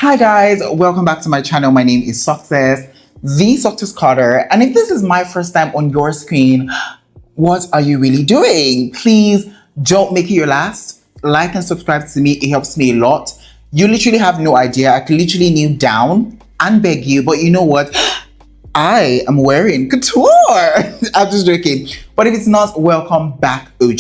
Hi guys, welcome back to my channel. My name is Success, the Success Carter. And if this is my first time on your screen, what are you really doing? Please don't make it your last. Like and subscribe to me. It helps me a lot. You literally have no idea. I could literally kneel down and beg you, but you know what? I am wearing couture. I'm just joking. But if it's not, welcome back, OG.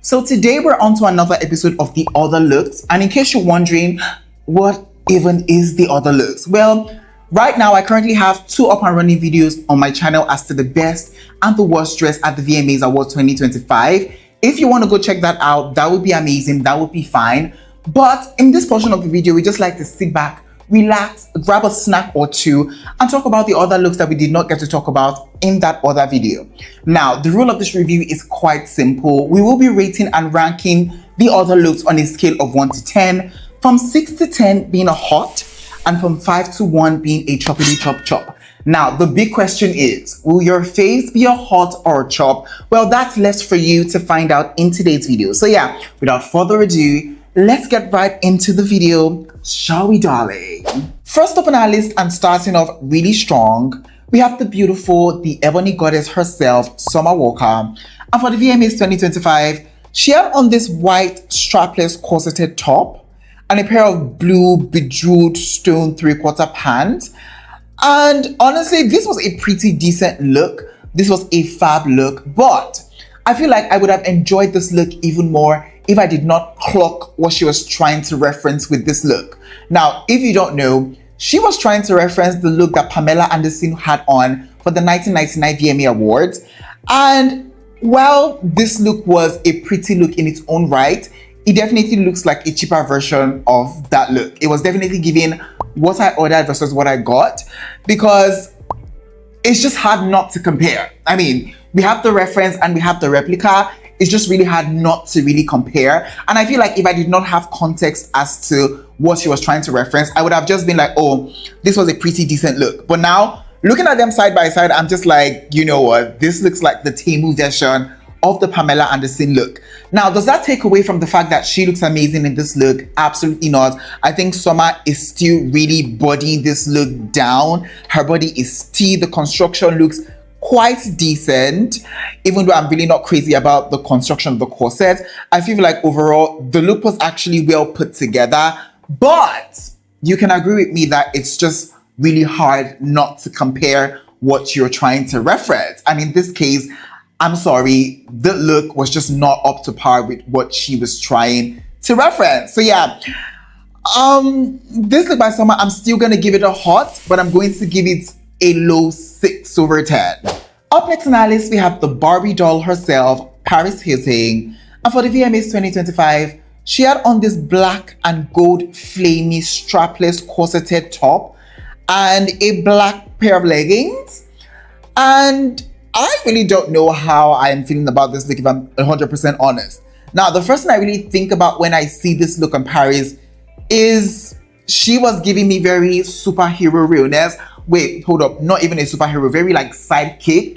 So today we're on to another episode of The Other Looks. And in case you're wondering, what even is The Other Looks? Well, right now I currently have 2 up and running videos on my channel as to the best and the worst dress at the VMAs Awards 2025. If you want to go check that out, that would be amazing. That would be fine. But in this portion of the video, we just like to sit back, relax, grab a snack or two, and talk about the other looks that we did not get to talk about in that other video. Now, the rule of this review is quite simple. We will be rating and ranking the other looks on a scale of 1 to 10, from 6 to 10 being a hot, and from 5 to 1 being a choppity chop chop. Now, the big question is, will your face be a hot or a chop? Well, that's left for you to find out in today's video. So yeah, without further ado, let's get right into the video, shall we, darling? First up on our list and starting off really strong, we have the beautiful, the ebony goddess herself, Summer Walker. And for the VMAs 2025, she had on this white strapless corseted top and a pair of blue bejeweled stone 3/4 pants. And honestly, this was a pretty decent look. This was a fab look, but I feel like I would have enjoyed this look even more if I did not clock what she was trying to reference with this look. Now, if you don't know, she was trying to reference the look that Pamela Anderson had on for the 1999 VMA Awards. And while this look was a pretty look in its own right, it definitely looks like a cheaper version of that look. It was definitely giving what I ordered versus what I got, because it's just hard not to compare. I mean, we have the reference and we have the replica. It's just really hard not to really compare. And I feel like if I did not have context as to what she was trying to reference, I would have just been like, oh, this was a pretty decent look. But now, looking at them side by side, I'm just like, you know what? This looks like the Temu version of the Pamela Anderson look. Now, does that take away from the fact that she looks amazing in this look? Absolutely not. I think Summer is still really bodying this look down. Her body is still, the construction looks quite decent, even though I'm really not crazy about the construction of the corset. I feel like overall, the look was actually well put together, but you can agree with me that it's just really hard not to compare what you're trying to reference. And in this case, I'm sorry, the look was just not up to par with what she was trying to reference. So yeah, this look by Summer, I'm still gonna give it a hot, but I'm going to give it a low 6 over 10. Up next on our list, we have the Barbie doll herself, Paris Hilton. And for the VMAs 2025, she had on this black and gold flamey strapless corseted top and a black pair of leggings. And I really don't know how I am feeling about this look, if I'm 100% honest. Now, the first thing I really think about when I see this look on Paris is she was giving me very superhero realness. Wait, hold up, not even a superhero, very like sidekick,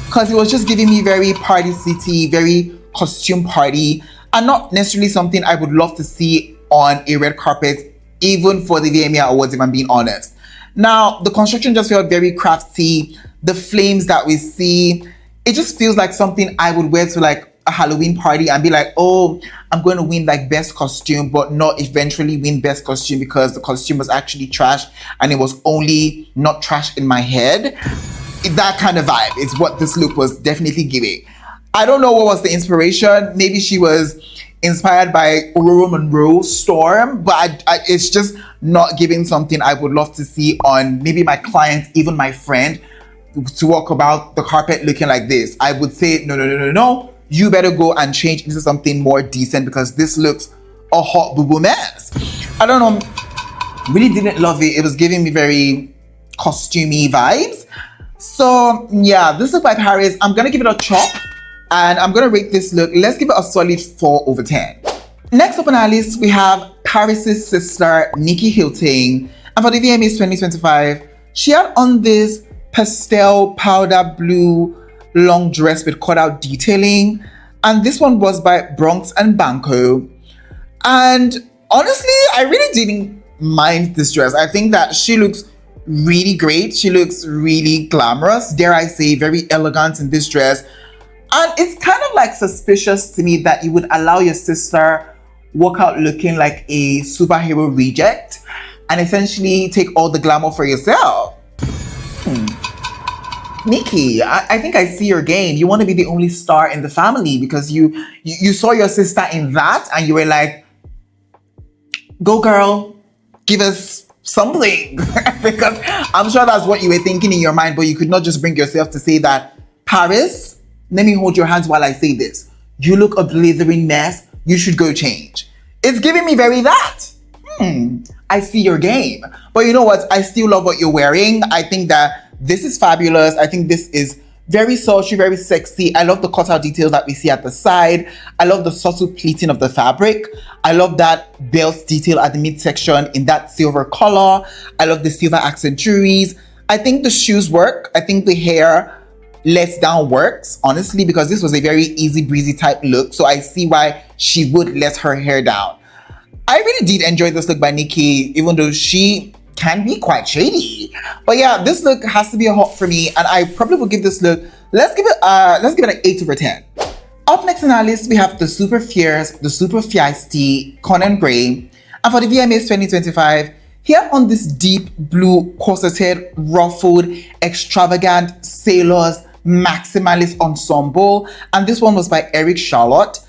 because it was just giving me very party city, very costume party, and not necessarily something I would love to see on a red carpet, even for the VMA Awards, if I'm being honest. Now, the construction just felt very crafty. The flames that we see, it just feels like something I would wear to like a Halloween party and be like, oh, I'm going to win like best costume, but not eventually win best costume because the costume was actually trash and it was only not trash in my head. That kind of vibe is what this look was definitely giving. I don't know what was the inspiration. Maybe she was inspired by Aurora Monroe's Storm, but it's just not giving something I would love to see on maybe my client, even my friend, to walk about the carpet looking like this. I would say, no. You better go and change into something more decent because this looks a hot boo-boo mess. I don't know, really didn't love it. It was giving me very costumey vibes. So yeah, this look by Paris, I'm gonna give it a chop and I'm gonna rate this look. Let's give it a solid 4 over 10. Next up on our list, we have Paris's sister, Nikki Hilton. And for the VMAs 2025, she had on this pastel powder blue long dress with cutout detailing, and this one was by Bronx and Banco. And honestly, I really didn't mind this dress. I think that she looks really great. She looks really glamorous, dare I say, very elegant in this dress. And it's kind of like suspicious to me that you would allow your sister walk out looking like a superhero reject and essentially take all the glamour for yourself. Nikki, I think I see your game. You want to be the only star in the family because you saw your sister in that and you were like, go girl, give us something. Because I'm sure that's what you were thinking in your mind, but you could not just bring yourself to say that, Paris, let me hold your hands while I say this. You look a blithering mess. You should go change. It's giving me very that. I see your game. But you know what? I still love what you're wearing. I think that this is fabulous. I think this is very sultry, very sexy. I love the cutout details that we see at the side. I love the subtle pleating of the fabric. I love that belt detail at the midsection in that silver color. I love the silver accent jewelries. I think the shoes work. I think the hair lets down works, honestly, because this was a very easy breezy type look. So I see why she would let her hair down. I really did enjoy this look by Nikki, even though she can be quite shady. But yeah, this look has to be a hot for me, and I probably will give this look, let's give it an 8 over 10. Up next on our list, we have the super fierce, the super feisty Conan Gray. And for the VMAs 2025, he had on this deep blue corseted, ruffled, extravagant sailors maximalist ensemble, and this one was by Eric Charlotte.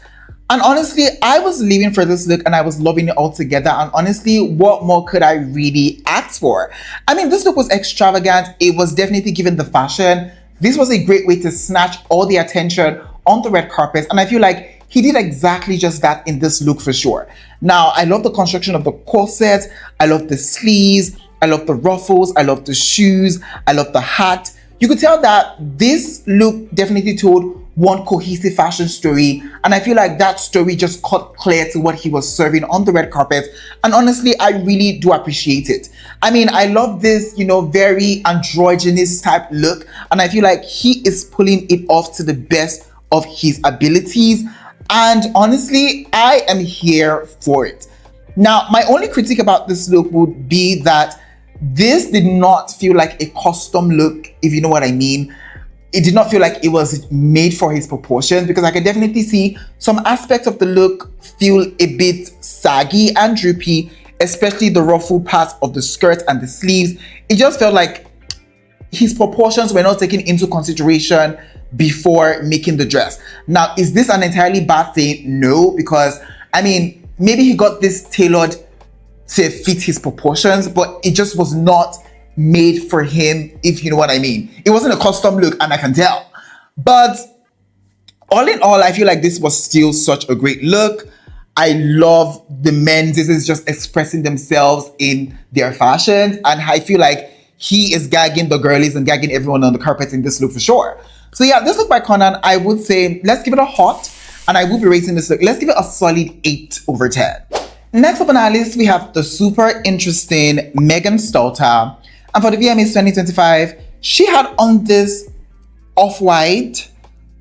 And honestly, I was living for this look and I was loving it all together. And honestly, what more could I really ask for? I mean, this look was extravagant. It was definitely given the fashion. This was a great way to snatch all the attention on the red carpet. And I feel like he did exactly just that in this look for sure. Now, I love the construction of the corset. I love the sleeves. I love the ruffles. I love the shoes. I love the hat. You could tell that this look definitely told one cohesive fashion story, and I feel like that story just cut clear to what he was serving on the red carpet, and honestly, I really do appreciate it. I mean, I love this, very androgynous type look, and I feel like he is pulling it off to the best of his abilities, and honestly, I am here for it. Now, my only critique about this look would be that this did not feel like a custom look, if you know what I mean. It did not feel like it was made for his proportions, because I can definitely see some aspects of the look feel a bit saggy and droopy, especially the ruffled parts of the skirt and the sleeves. It just felt like his proportions were not taken into consideration before making the dress. Now, is this an entirely bad thing? No, because I mean, maybe he got this tailored to fit his proportions, but it just was not made for him, if you know what I mean. It wasn't a custom look, and I can tell. But all in all, I feel like this was still such a great look. I love the men. This is just expressing themselves in their fashions, and I feel like he is gagging the girlies and gagging everyone on the carpet in this look for sure. So yeah, this look by Conan, I would say let's give it a hot, and I will be rating this look. Let's give it a solid 8 over 10. Next up on our list, we have the super interesting Megan Stalter. And for the VMAs 2025, she had on this off-white,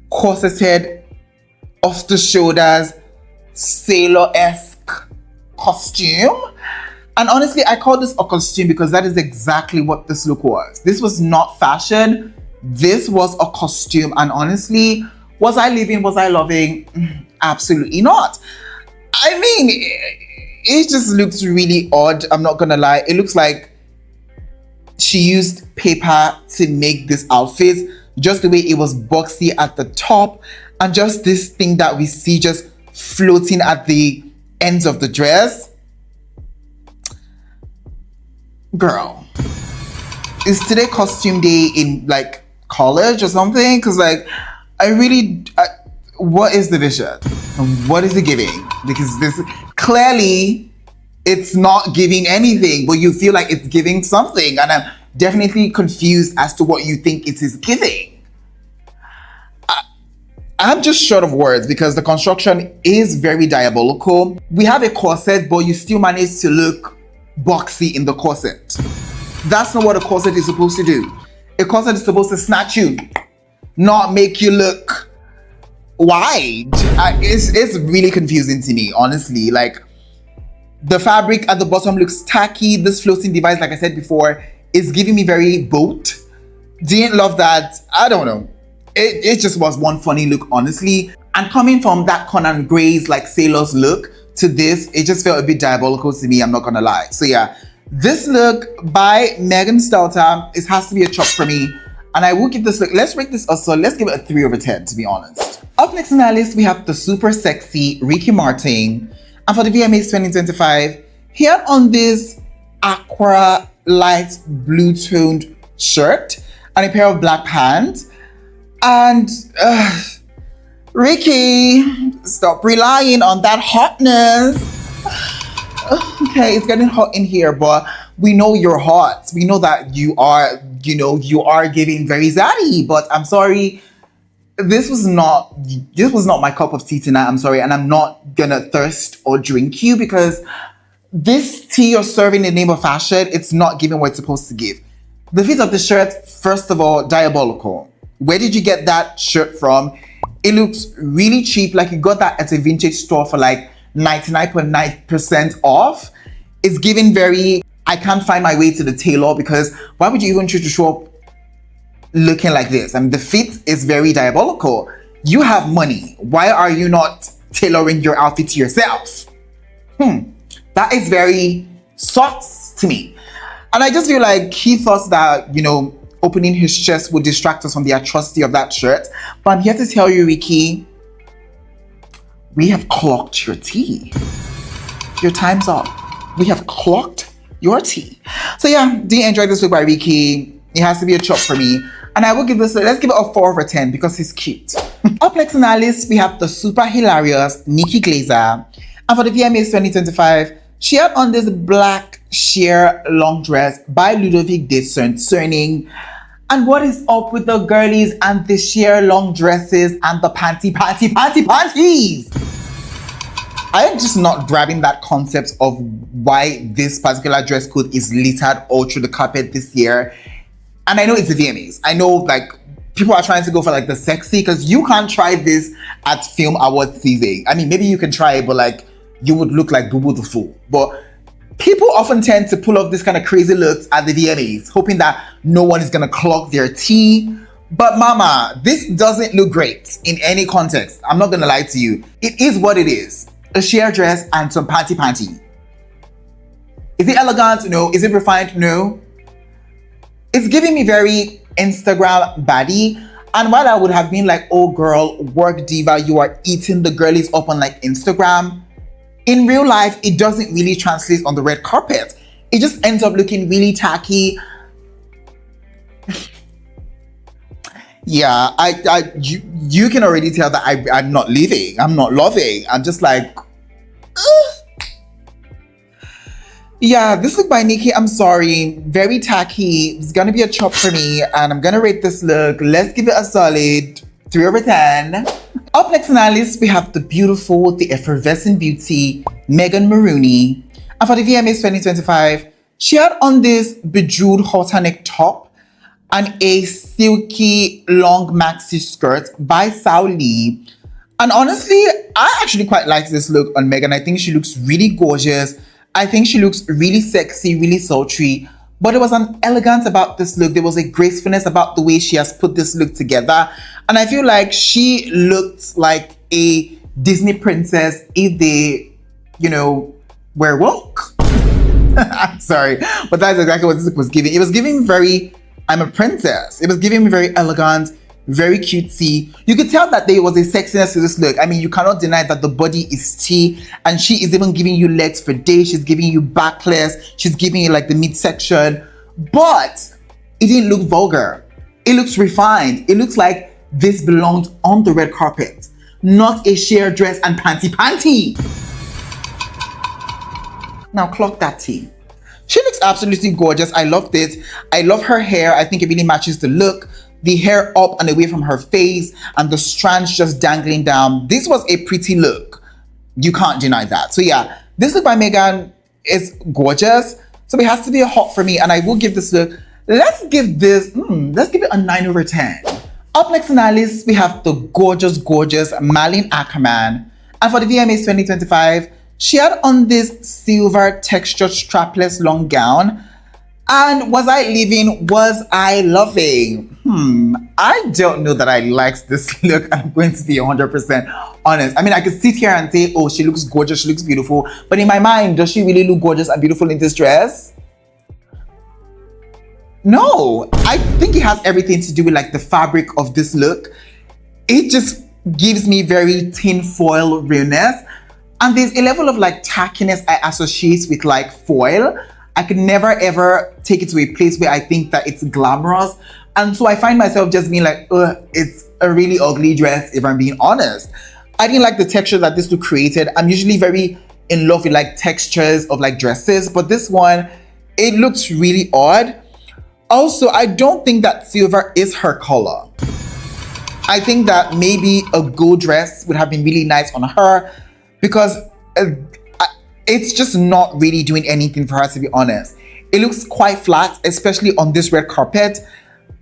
corseted, off-the-shoulders, sailor-esque costume. And honestly, I call this a costume because that is exactly what this look was. This was not fashion. This was a costume. And honestly, was I living? Was I loving? Absolutely not. I mean, it just looks really odd. I'm not gonna lie. It looks like she used paper to make this outfit, just the way it was boxy at the top, and just this thing that we see just floating at the ends of the dress. Girl, is today costume day in like college or something? Because like, what is the vision? What is it giving? Because this clearly, it's not giving anything, but you feel like it's giving something. And I'm definitely confused as to what you think it is giving. I'm just short of words because the construction is very diabolical. We have a corset, but you still manage to look boxy in the corset. That's not what a corset is supposed to do. A corset is supposed to snatch you, not make you look wide. It's really confusing to me, honestly. Like, The fabric at the bottom looks tacky. This floating device, like I said before, is giving me very boat. Didn't love that. I don't know. It just was one funny look, honestly. And coming from that Conan Gray's like sailor's look to this, it just felt a bit diabolical to me, I'm not gonna lie. So yeah, this look by Megan Stalter, it has to be a chop for me. And I will give this look, let's rate this also, let's give it a 3/10 to be honest. Up next on our list, we have the super sexy Ricky Martin. And for the VMAs 2025, here on this aqua light blue toned shirt and a pair of black pants. And Ricky, stop relying on that hotness. Okay, it's getting hot in here, but we know you're hot. We know that you are, you are giving very zaddy, but I'm sorry. This was not my cup of tea tonight. I'm sorry. And I'm not gonna thirst or drink you because this tea you're serving in the name of fashion, it's not giving what it's supposed to give. The fit of the shirt, first of all, diabolical. Where did you get that shirt from? It looks really cheap, like you got that at a vintage store for like 99.9% off. It's giving very, I can't find my way to the tailor because why would you even choose to show up looking like this? I mean, the fit is very diabolical. You have money. Why are you not tailoring your outfit to yourself? That is very sus to me. And I just feel like he thought that, opening his chest would distract us from the atrocity of that shirt. But I'm here to tell you, Ricky, we have clocked your tea. Your time's up. We have clocked your tea. So yeah, do you enjoy this look by Ricky? It has to be a chop for me. And I will give this, let's give it a 4/10 because he's cute. Up next on our list, we have the super hilarious Nikki Glaser. And for the VMAs 2025, she had on this black sheer long dress by Ludovic Discerning. And what is up with the girlies and the sheer long dresses and the panties? I am just not grabbing that concept of why this particular dress code is littered all through the carpet this year. And I know it's the VMAs. I know like people are trying to go for like the sexy because you can't try this at Film Awards season. I mean, maybe you can try it, but like you would look like Boo Boo the Fool. But people often tend to pull off this kind of crazy looks at the VMAs, hoping that no one is gonna clog their tea. But mama, this doesn't look great in any context. I'm not gonna lie to you. It is what it is. A sheer dress and some panty. Is it elegant? No. Is it refined? No. It's giving me very Instagram baddie. And while I would have been like, oh girl, work diva, you are eating the girlies up on like Instagram, in real life, it doesn't really translate on the red carpet. It just ends up looking really tacky. Yeah, you can already tell that I'm not living. I'm not loving. I'm just like, ugh. Yeah, this look by Nikki, I'm sorry, very tacky. It's gonna be a chop for me, and I'm gonna rate this look. Let's give it a solid 3/10. Up next on our list, we have the beautiful, the effervescent beauty, Megan Marone. And for the VMAs 2025, she had on this bejeweled halter neck top and a silky long maxi skirt by Sao Lee. And honestly, I actually quite like this look on Megan. I think she looks really gorgeous. I think she looks really sexy, really sultry. But there was an elegance about this look. There was a gracefulness about the way she has put this look together. And I feel like she looked like a Disney princess if they, were woke. I'm sorry, but that's exactly what this look was giving. It was giving very, I'm a princess. It was giving me very elegant, very cutesy. You could tell that there was a sexiness to this look. I mean, you cannot deny that the body is tea, and she is even giving you legs for days. She's giving you backless. She's giving you like the midsection, but it didn't look vulgar. It looks refined. It looks like this belonged on the red carpet, not a sheer dress and panty. Now clock that tea. She looks absolutely gorgeous. I loved it. I love her hair. I think it really matches the look. The hair up and away from her face and the strands just dangling down. This was a pretty look. You can't deny that. So yeah, this look by Megan is gorgeous. So it has to be a hot for me, and I will give this look, let's give it a 9/10. Up next on our list, we have the gorgeous Malin Akerman. And for the VMAs 2025, She had on this silver textured strapless long gown. And was I living? Was I loving? I don't know that I liked this look. I'm going to be 100% honest. I mean, I could sit here and say, oh, she looks gorgeous, she looks beautiful. But in my mind, does she really look gorgeous and beautiful in this dress? No, I think it has everything to do with like the fabric of this look. It just gives me very tinfoil realness. And there's a level of like tackiness I associate with like foil. I could never ever take it to a place where I think that it's glamorous. And so I find myself just being like, ugh, it's a really ugly dress, if I'm being honest. I didn't like the texture that this look created. I'm usually very in love with like textures of like dresses, but this one, it looks really odd. Also, I don't think that silver is her color. I think that maybe a gold dress would have been really nice on her because it's just not really doing anything for her, to be honest. It looks quite flat, especially on this red carpet,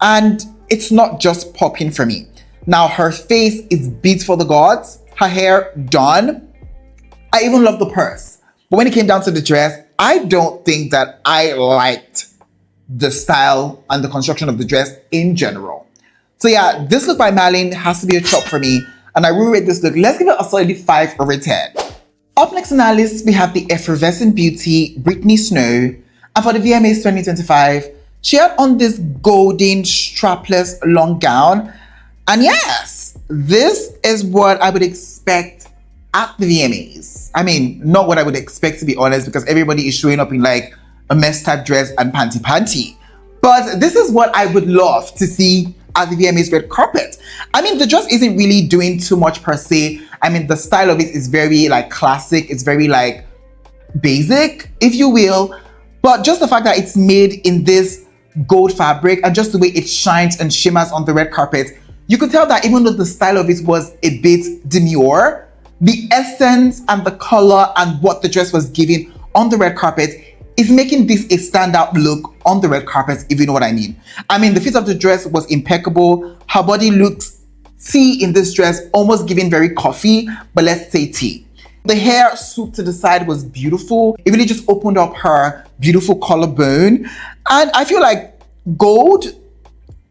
and it's not just popping for me. Now, her face is beat for the gods, her hair done. I even love the purse. But when it came down to the dress, I don't think that I liked the style and the construction of the dress in general. So yeah, this look by Malin has to be a chop for me, and I will rate this look. Let's give it a solid 5 over 10. Up next on our list, we have the effervescent beauty, Brittany Snow. And for the VMAs 2025, she had on this golden strapless long gown. And yes, this is what I would expect at the VMAs. I mean, not what I would expect, to be honest, because everybody is showing up in like a mess type dress and panty. But this is what I would love to see at the VMAs red carpet. I mean, the dress isn't really doing too much per se. I mean, the style of it is very like classic. It's very like basic, if you will. But just the fact that it's made in this gold fabric and just the way it shines and shimmers on the red carpet, you could tell that even though the style of it was a bit demure, the essence and the color and what the dress was giving on the red carpet is making this a standout look on the red carpet, if you know what I mean. I mean, the fit of the dress was impeccable. Her body looks tea in this dress, almost giving very coffee, but let's say tea. The hair swooped to the side was beautiful. It really just opened up her beautiful collarbone. And I feel like gold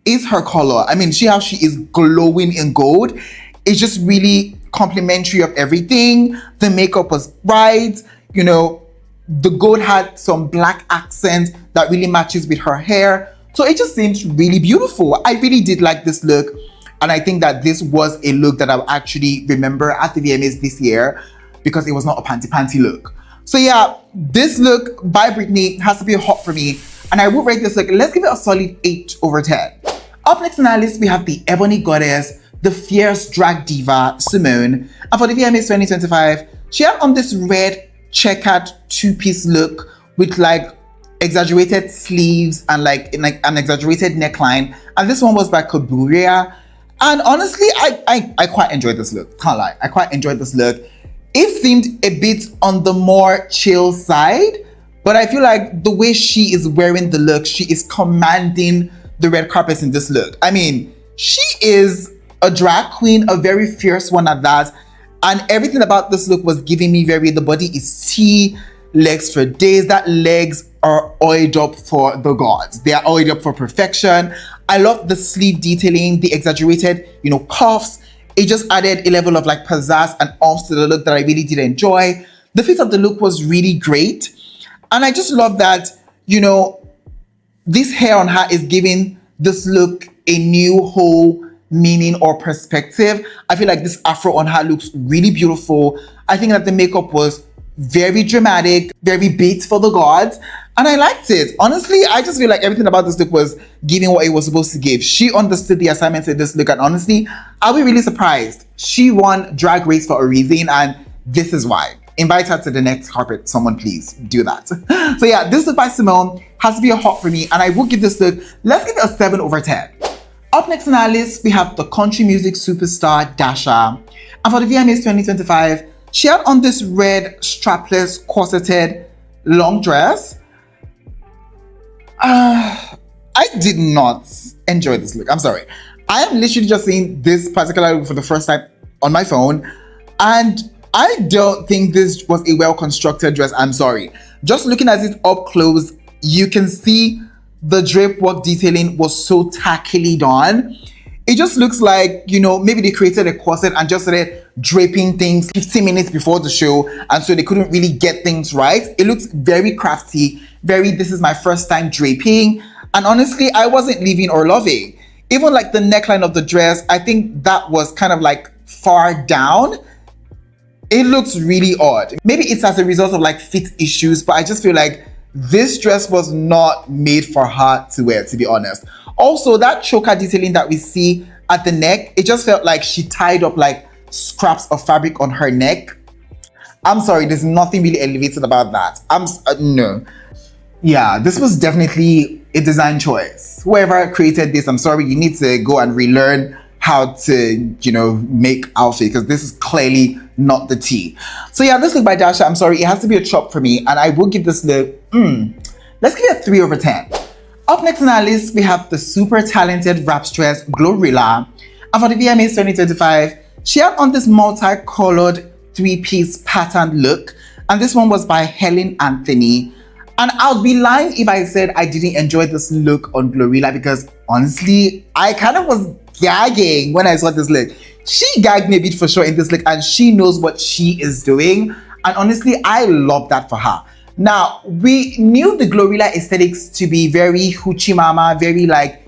is her color. I mean, see how she is glowing in gold. It's just really complimentary of everything. The makeup was bright, you know, the gold had some black accent that really matches with her hair. So it just seems really beautiful. I really did like this look. And I think that this was a look that I'll actually remember at the VMAs this year because it was not a panty look. So yeah, this look by Brittany has to be a hot for me. And I will rate this look, let's give it a solid 8 over 10. Up next on our list, we have the ebony goddess, the fierce drag diva, Simone. And for the VMAs 2025, she had on this red checkered two-piece look with like exaggerated sleeves and like an exaggerated neckline. And this one was by Glorilla. And honestly, I quite enjoyed this look. Can't lie, I quite enjoyed this look. It seemed a bit on the more chill side, but I feel like the way she is wearing the look, she is commanding the red carpet in this look. I mean, she is a drag queen, a very fierce one at that. And everything about this look was giving me the body is tea, legs for days. That legs are oiled up for the gods. They are oiled up for perfection. I love the sleeve detailing, the exaggerated, you know, cuffs. It just added a level of like pizzazz and oomph to the look that I really did enjoy. The fit of the look was really great. And I just love that, you know, this hair on her is giving this look a new whole meaning or perspective. I feel like this afro on her looks really beautiful. I think that the makeup was very dramatic, very beat for the gods, and I liked it. Honestly, I just feel like everything about this look was giving what it was supposed to give. She understood the assignment in this look, and honestly, I'll be really surprised. She won Drag Race for a reason, and this is why. Invite her to the next carpet, someone please do that. So yeah, this look by Simone has to be a hot for me, and I will give this look, let's give it a 7 over 10. Up next on our list, we have the country music superstar, Dasha. And for the VMAs 2025, she had on this red strapless corseted long dress. I did not enjoy this look. I'm sorry. I am literally just seeing this particular look for the first time on my phone. And I don't think this was a well-constructed dress. I'm sorry. Just looking at it up close, you can see the drape work detailing was so tackily done. It just looks like, you know, maybe they created a corset and just started draping things 15 minutes before the show, and so they couldn't really get things right. It looks very crafty, very, this is my first time draping, and honestly, I wasn't leaving or loving. Even like the neckline of the dress, I think that was kind of like far down. It looks really odd. Maybe it's as a result of like fit issues, but I just feel like this dress was not made for her to wear, to be honest. Also, that choker detailing that we see at the neck, it just felt like she tied up like scraps of fabric on her neck. I'm sorry, there's nothing really elevated about that. No. Yeah, this was definitely a design choice. Whoever created this, I'm sorry, you need to go and relearn how to, you know, make outfit, because this is clearly not the tea. So yeah, this look by Dasha, I'm sorry, it has to be a chop for me, and I will give this look, let's give it a 3/10. Up next on our list, we have the super talented rapstress Glorilla. And for the VMAs 2025, she had on this multicolored three-piece patterned look, and this one was by Helen Anthony. And I'll be lying if I said I didn't enjoy this look on Glorilla, because honestly, I kind of was gagging when I saw this look. She gagged me a bit for sure in this look, and she knows what she is doing. And honestly, I love that for her. Now, we knew the Glorilla aesthetics to be very hoochie mama, very like,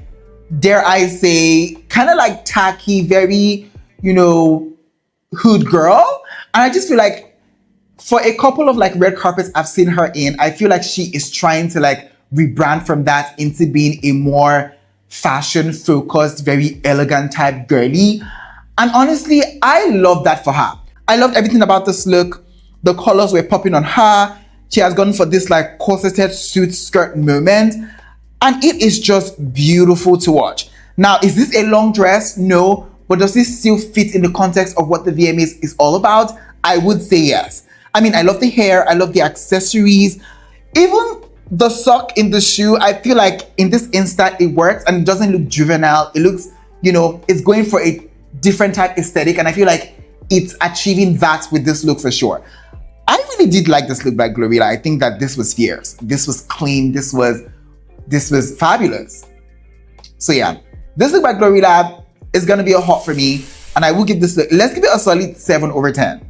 dare I say, kind of like tacky, very, you know, hood girl. And I just feel like for a couple of like red carpets I've seen her in, I feel like she is trying to like rebrand from that into being a more fashion focused, very elegant type girly. And honestly, I love that for her. I loved everything about this look. The colors were popping on her. She has gone for this like corseted suit skirt moment, and it is just beautiful to watch. Now, is this a long dress? No, but does this still fit in the context of what the VMAs is all about? I would say yes. I mean, I love the hair, I love the accessories, even the sock in the shoe. I feel like in this instant it works and it doesn't look juvenile. It looks, you know, it's going for a different type aesthetic, and I feel like it's achieving that with this look for sure. I really did like this look by Glorilla. I think that this was fierce. This was clean. This was fabulous. So yeah, this look by Glorilla is gonna be a hot for me, and I will give this look, let's give it a solid 7/10.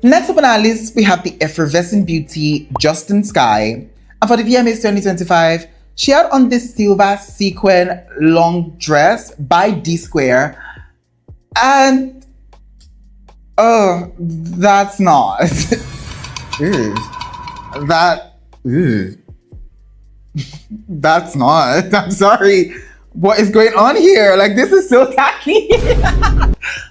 Next up on our list, we have the effervescent beauty Justine Skye. And for the VMAs 2025, she had on this silver sequin long dress by D Square. And oh, that's not. That's not. I'm sorry. What is going on here? Like, this is so tacky.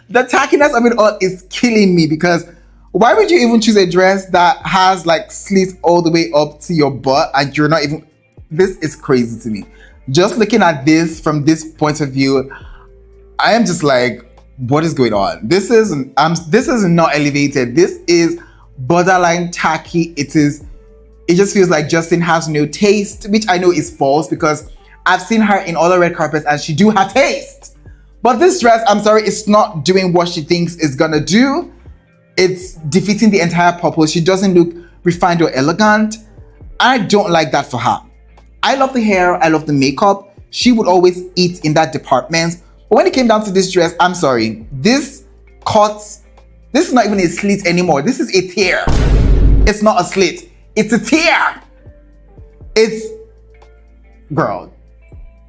The tackiness of it all is killing me, because why would you even choose a dress that has like slits all the way up to your butt and you're not even, this is crazy to me. Just looking at this from this point of view, I am just like, what is going on? This is not elevated. This is borderline tacky. It just feels like Justine has no taste, which I know is false, because I've seen her in other red carpets and she do have taste. But this dress, I'm sorry, it's not doing what she thinks it's gonna do. It's defeating the entire purpose. She doesn't look refined or elegant. I don't like that for her. I love the hair, I love the makeup. She would always eat in that department. But when it came down to this dress, I'm sorry, this is not even a slit anymore. This is a tear. It's not a slit, it's a tear. Girl,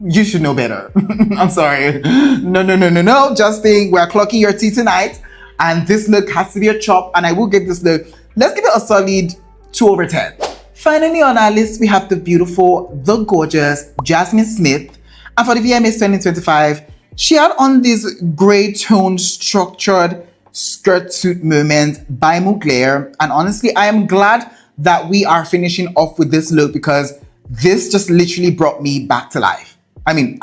you should know better. I'm sorry. No, Justine, we're clocking your tea tonight, and this look has to be a chop, and I will give this look, let's give it a solid 2/10. Finally on our list, we have the beautiful, the gorgeous Jasmine Smith. And for the VMAs 2025, she had on this gray tone structured skirt suit moment by Mugler. And honestly, I am glad that we are finishing off with this look, because this just literally brought me back to life. I mean,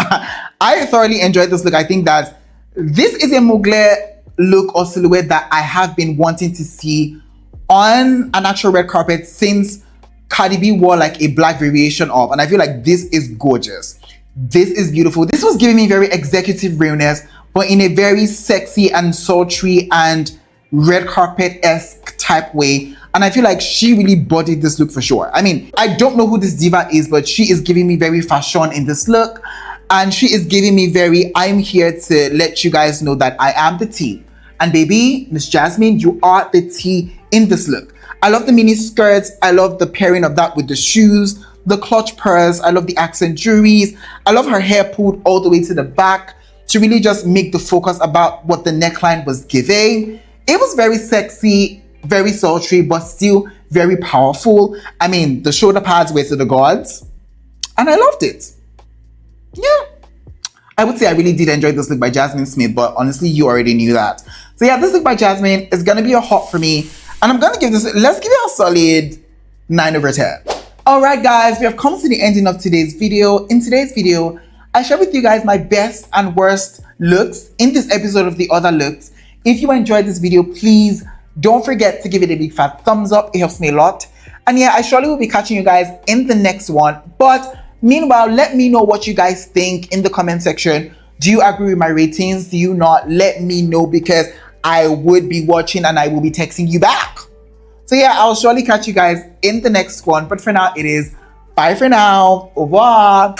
I thoroughly enjoyed this look. I think that this is a Mugler look or silhouette that I have been wanting to see on an actual red carpet since Cardi B wore like a black variation of, and I feel like this is gorgeous. This is beautiful. This was giving me very executive realness, but in a very sexy and sultry and red carpet-esque type way. And I feel like she really bodied this look for sure. I mean, I don't know who this diva is, but she is giving me very fashion in this look. And she is giving me very, I'm here to let you guys know that I am the tea. And baby, Miss Jasmine, you are the tea in this look. I love the mini skirts. I love the pairing of that with the shoes, the clutch purse. I love the accent jewelries. I love her hair pulled all the way to the back to really just make the focus about what the neckline was giving. It was very sexy, very sultry, but still very powerful. I mean, the shoulder pads were to the gods, and I loved it. Yeah. I would say I really did enjoy this look by Jasmine Smith, but honestly, you already knew that. So yeah, this look by Jasmine is gonna be a hot for me, and I'm gonna give this, let's give it a solid 9 over 10. All right, guys, we have come to the ending of today's video. In today's video, I share with you guys my best and worst looks in this episode of The Other Looks. If you enjoyed this video, please don't forget to give it a big fat thumbs up. It helps me a lot. And yeah, I surely will be catching you guys in the next one. But meanwhile, let me know what you guys think in the comment section. Do you agree with my ratings? Do you not? Let me know, because I would be watching and I will be texting you back. So yeah, I'll surely catch you guys in the next one. But for now, it is bye for now. Au revoir.